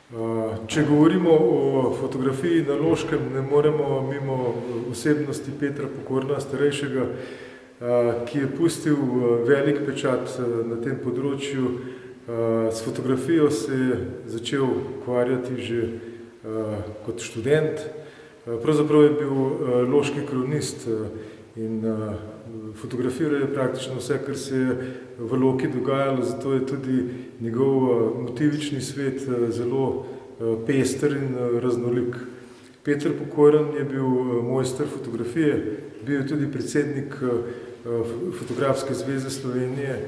Če govorimo o fotografiji na Loškem, ne moremo mimo osebnosti Petra Pokorna starejšega, ki je pustil velik pečat na tem področju. S fotografijo se je začel ukvarjati že kot študent. Pravzaprav je bil loški kronist in fotografiral je praktično vse, kar se je v Loki dogajalo, zato je tudi njegov motivični svet zelo pester in raznolik. Peter Pokorn je bil mojster fotografije, bil je tudi predsednik Fotografske zveze Slovenije,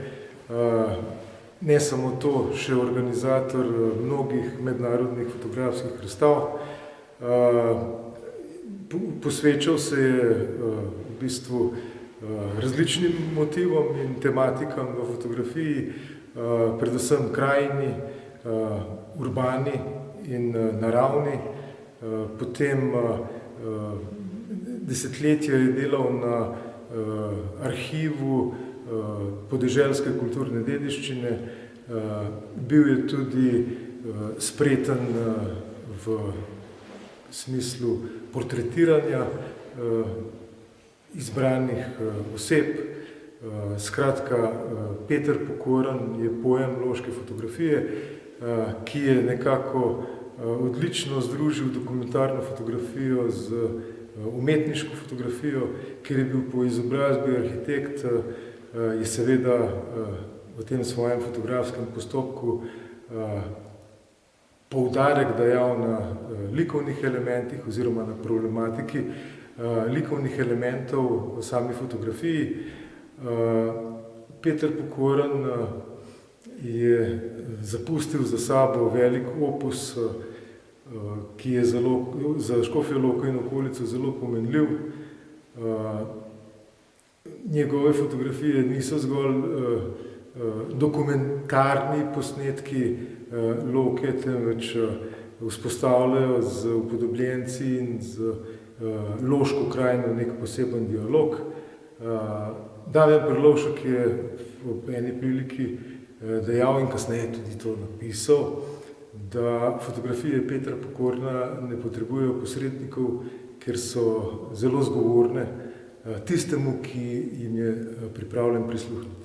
ne samo to, še organizator mnogih mednarodnih fotografskih razstav. Posvečal se je v bistvu različnim motivom in tematikam v fotografiji, predvsem krajini, urbani in naravni. Potem desetletje je delal na arhivu podeželske kulturne dediščine. Bil je tudi spreten v smislu portretiranja izbranih oseb. Skratka, Peter Pokorn je pojem loške fotografije, ki je nekako odlično združil dokumentarno fotografijo z umetniško fotografijo, ker je bil po izobrazbi arhitekt, je seveda v tem svojem fotografskem postopku poudarek dajal na likovnih elementih oziroma na problematiki likovnih elementov v sami fotografiji. Peter Pokorn je zapustil za sabo velik opus, ki je za Škofjo Loko in okolico zelo pomenljiv. Njegove fotografije niso zgolj dokumentarni posnetki Loke, temveč vzpostavljajo z upodobljenci in z loško krajino nek poseben dialog. Damjan Berlovšek je ob eni priliki dejal in kasneje tudi to napisal, da fotografije Petra Pokorna ne potrebujejo posrednikov, ker so zelo zgovorne tistemu, ki jim je pripravljen prisluhniti.